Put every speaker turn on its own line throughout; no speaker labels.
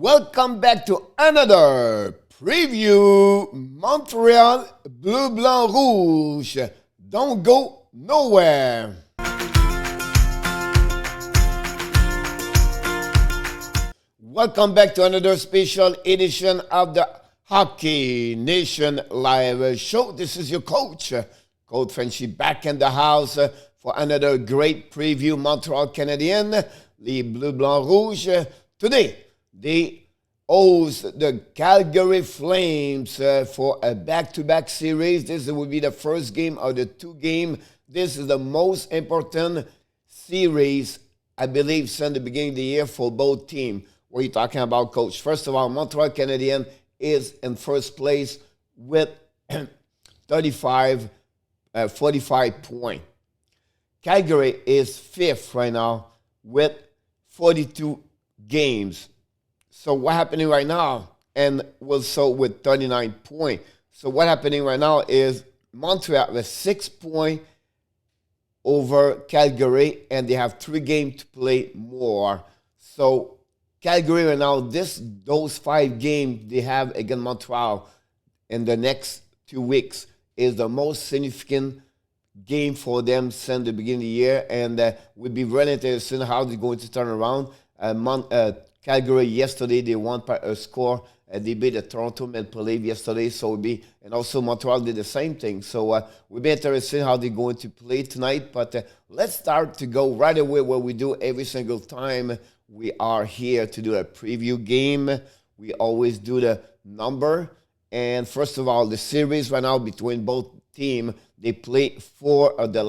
Welcome back to another preview Montreal Bleu Blanc Rouge. Don't go nowhere. Welcome back to another special edition of the Hockey Nation Live Show. This is your coach, Coach Frenchy, back in the house for another great preview Montreal Canadiens, les Bleu Blanc Rouge. Today, they host the Calgary Flames for a back-to-back series. This will be the first game of the two games. This is the most important series, I believe, since the beginning of the year for both teams. What are you talking about, Coach? First of all, Montreal Canadiens is in first place with 45 points. Calgary is fifth right now with 42 games. So what's happening right now? And also with 39 points. So what's happening right now is Montreal with 6 points over Calgary, and they have 3 games to play more. So Calgary right now, those 5 games they have against Montreal in the next 2 weeks is the most significant game for them since the beginning of the year, and we'll be really interested in how they're going to turn around. Calgary yesterday, they won by a score. They beat the Toronto Maple Leafs yesterday, and also Montreal did the same thing. So we'll be interested in how they're going to play tonight. But let's start to go right away what we do every single time we are here to do a preview game. We always do the number. And first of all, the series right now between both teams, they play 4 of the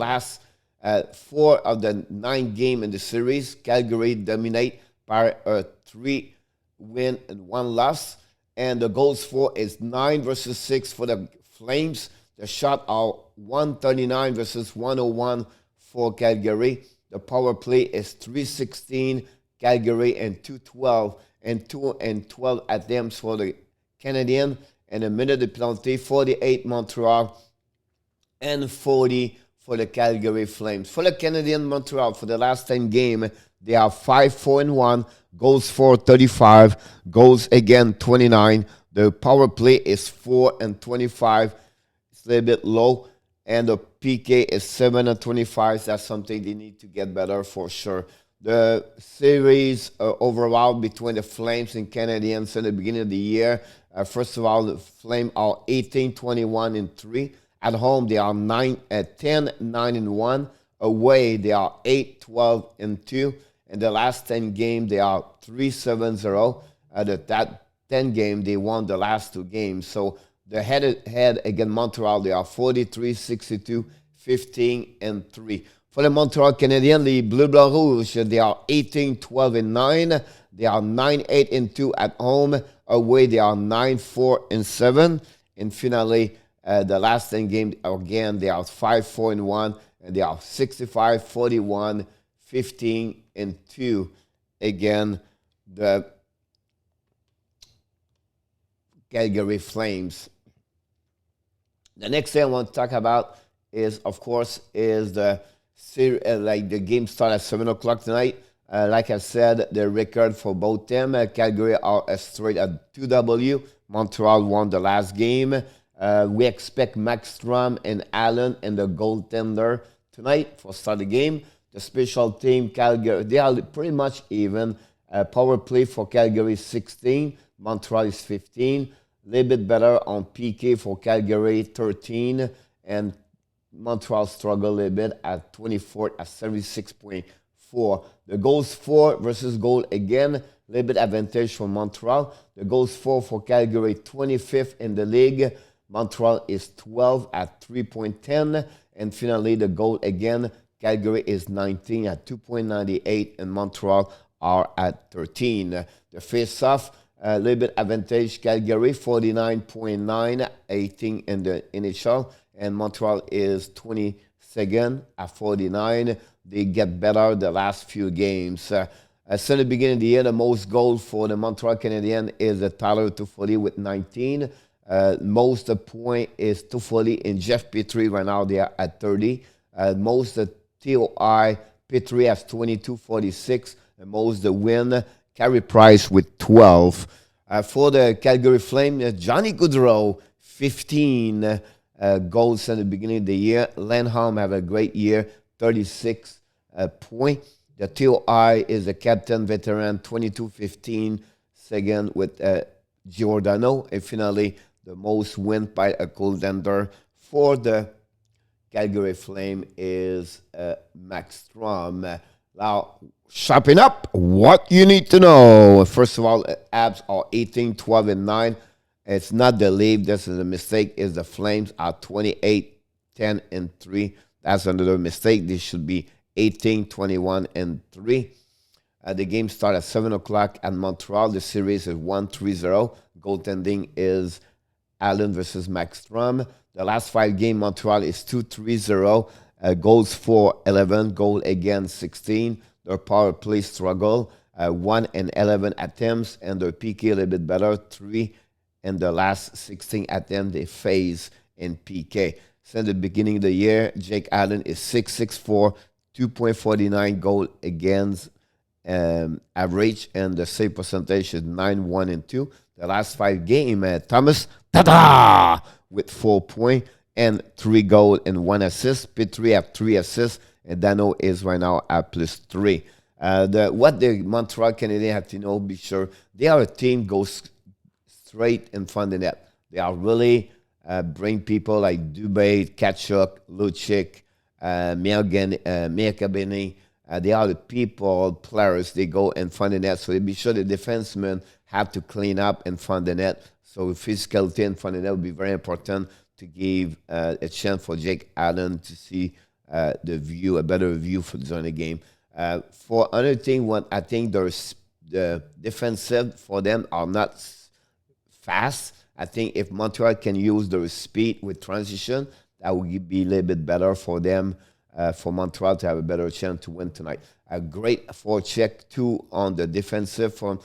9 games in the series. Calgary dominate by a 3 win and 1 loss. And the goals for is 9 versus 6 for the Flames. The shot are 139 versus 101 for Calgary. The power play is 316 Calgary and 212 and 212 attempts for the Canadiens. And a minute of penalty, 48 Montreal and 40 for the Calgary Flames. For the Canadian Montreal, for the last 10 games, they are 5-4-1, goals for 35, goals again 29. The power play is 4-25. It's a little bit low. And the PK is 7-25. That's something they need to get better for sure. The series overall between the Flames and Canadiens in the beginning of the year, first of all, the Flames are 18-21-3. At home, they are 10-9-1. Away, they are 8-12-2. In the last 10 games, they are 3-7-0. That 10 game, they won the last 2 games. So the head against Montreal, they are 43-62, 15-3. For the Montreal Canadiens, the Bleu Blanc Rouge, they are 18-12-9. They are 9-8-2 at home. Away, they are 9-4-7. And finally, the last 10 games, again, they are 5-4-1. And they are 65-41, 15-2. Again, the Calgary Flames. The next thing I want to talk about is, of course, the game start at 7 o'clock tonight. Like I said, the record for both them, Calgary are straight at 2W. Montreal won the last game. We expect Markstrom and Allen and the goaltender tonight for start the game. The special team, Calgary, they are pretty much even. Power play for Calgary 16. Montreal is 15. A little bit better on PK for Calgary 13. And Montreal struggle a little bit at 24 at 76.4. The goals for versus goal again, a little bit advantage for Montreal. The goals for Calgary 25th in the league. Montreal is 12 at 3.10. And finally, the goal again, Calgary is 19 at 2.98. And Montreal are at 13. The face-off, a little bit advantage. Calgary 49.9, 18 in the NHL. And Montreal is 22nd at 49. They get better the last few games. Since the beginning of the year, the most goals for the Montreal Canadiens is Tyler Toffoli with 19. Most point is Toffoli and Jeff Petrie. Right now, they are at 30. Most TOI, Petrie has 22.46. And most the win Carey Price with 12. For the Calgary Flames, Johnny Gaudreau, 15 goals in the beginning of the year. Lenholm have a great year, 36 points. The TOI is the captain veteran, 22-15. Second with Giordano. And finally, the most win by a goaltender for the Calgary Flame is Max Strom. Now, sharpen up what you need to know. First of all, Abs are 18, 12, and 9. It's not the lead. This is a mistake. Is the Flames are 28, 10, and 3. That's another mistake. This should be 18, 21, and 3. The game starts at 7 o'clock at Montreal. The series is 1-3-0. Goaltending is Allen versus Max Strom. The last 5 games, Montreal is 2-3-0. Goals for 11, goal against 16. Their power play struggle, 1 and 11 attempts, and their PK a little bit better, 3 in the last 16 attempts they phase in PK. Since the beginning of the year, Jake Allen is 6.64, 2.49 goal against average, and the save percentage is 9-1 and 2. The last 5 games, Thomas with 4 points and 3 goals and 1 assist. Petrie have 3 assists, and Dano is right now at +3. What the Montreal Canadiens have to know, be sure, they are a team goes straight in front of the net. They are really bring people like Dubé, Kachuk, Lucic, Miakabini. They are the people, players, they go in front of the net. So be sure the defensemen have to clean up in front of the net. So physicality in front of the net will be very important to give a chance for Jake Allen to see the view, a better view for during the game. For another thing, what I think the defensive for them are not fast. I think if Montreal can use their speed with transition, that would be a little bit better for them, for Montreal to have a better chance to win tonight. A great forecheck, 2 on the defensive for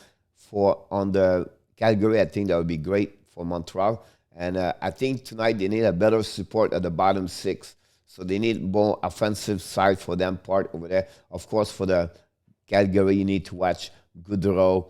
on the Calgary. I think that would be great for Montreal. And I think tonight they need a better support at the bottom 6. So they need more offensive side for them part over there. Of course, for the Calgary, you need to watch Gaudreau,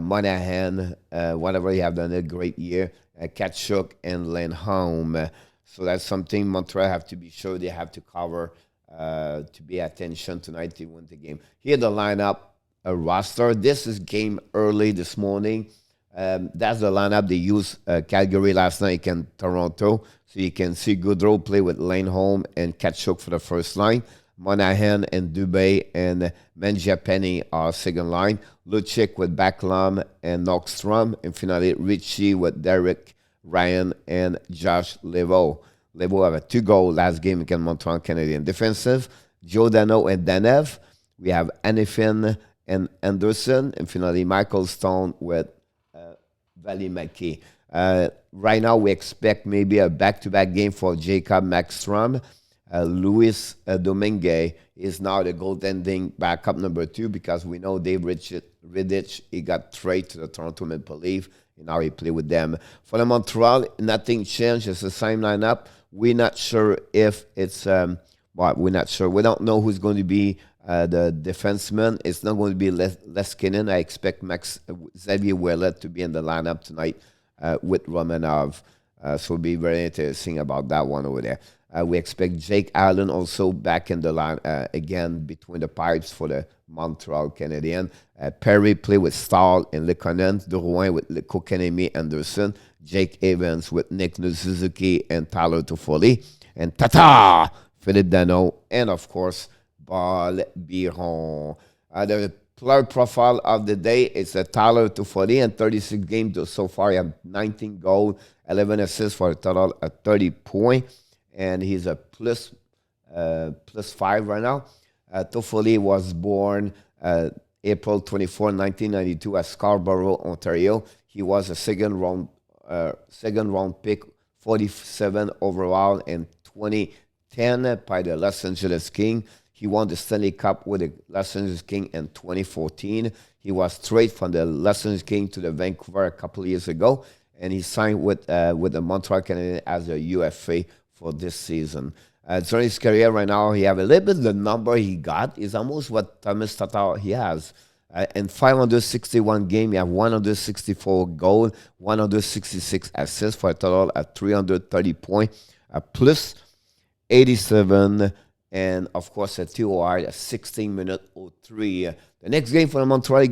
Monahan, whatever you have done a great year, Kachuk, and Lenholm. So that's something Montreal have to be sure they have to cover to be attention tonight to win the game. Here the lineup, a roster. This is game early this morning. That's the lineup they used Calgary last night in Toronto. So you can see Gaudreau play with Lenholm and Kachuk for the first line. Monahan and Dubé and Mangiapane are second line. Lucic with Backlund and Knockstrom. And finally, Richie with Derek Ryan and Josh Levo. Levo have a 2-goal last game against Montreal Canadiens. Defensive, Giordano and Danev. We have Anifin and Anderson. And finally, Michael Stone with Valimaki. Right now, we expect maybe a back-to-back game for Jacob Maxstrom. Luis Domingue is now the goaltending backup number 2 because we know Dave Riddich, he got traded to the Toronto Maple Leafs, and now he play with them. For the Montreal, nothing changed. It's the same lineup. We're not sure if it's, we're not sure. We don't know who's going to be the defenseman. It's not going to be Leskinen. I expect Xavier Ouellet to be in the lineup tonight with Romanov. So it'll be very interesting about that one over there. We expect Jake Allen also back in the line again between the pipes for the Montreal Canadiens. Perry play with Stahl and Lekonen. Drouin with Kokanemi Anderson. Jake Evans with Nick Suzuki and Tyler Toffoli. And Tata, Philippe Dano. And of course, Ball Biron. The player profile of the day is Tyler Toffoli and 36 games so far. He has 19 goals, 11 assists for a total of 30 points. And he's a plus 5 right now. Toffoli was born April 24, 1992 at Scarborough, Ontario. He was a second round pick, 47 overall in 2010 by the Los Angeles Kings. He won the Stanley Cup with the Los Angeles Kings in 2014. He was traded from the Los Angeles Kings to the Vancouver a couple of years ago, and he signed with the Montreal Canadiens as a UFA for this season. During his career right now, he have a little bit the number he got is almost what Thomas Tatar he has. In 561 games, you have 164 goals, 166 assists for a total of 330 points, plus 87, and of course a TOR, a 16-minute 03. The next game for the Montreal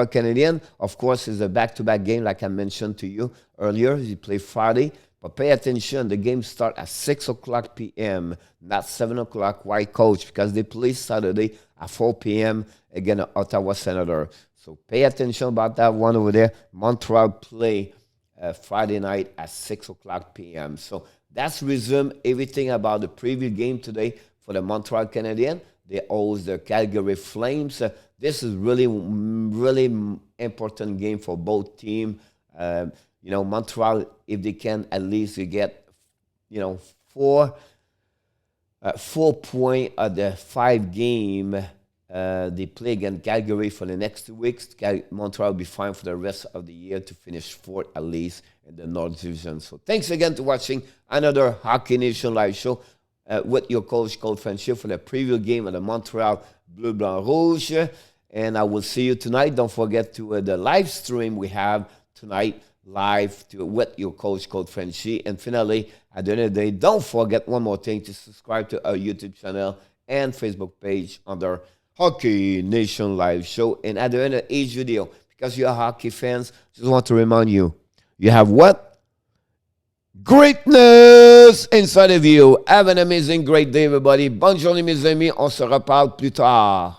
Canadiens, of course, is a back-to-back game, like I mentioned to you earlier. You play Friday, but pay attention, the game starts at 6 o'clock p.m., not 7 o'clock. Why, Coach? Because they play Saturday at 4 p.m. against Ottawa Senator. So pay attention about that one over there. Montreal play Friday night at 6 o'clock p.m. So that's resume everything about the preview game today for the Montreal Canadiens. They host the Calgary Flames. This is really important game for both teams. Montreal, if they can, at least you get, 4 points of the 5 game. They play against Calgary for the next 2 weeks. Montreal will be fine for the rest of the year to finish 4th at least in the North Division. So thanks again to watching another Hockey Nation live show with your coach, Frenchy, for the preview game of the Montreal Bleu Blanc Rouge. And I will see you tonight. Don't forget to the live stream we have tonight live with your coach, Frenchy. And finally, at the end of the day, don't forget one more thing, to subscribe to our YouTube channel and Facebook page under Hockey Nation Live Show. And at the end of each video, because you're hockey fans, just want to remind you, you have what? Greatness inside of you. Have an amazing, great day, everybody. Bonne journée, mes amis. On se reparle plus tard.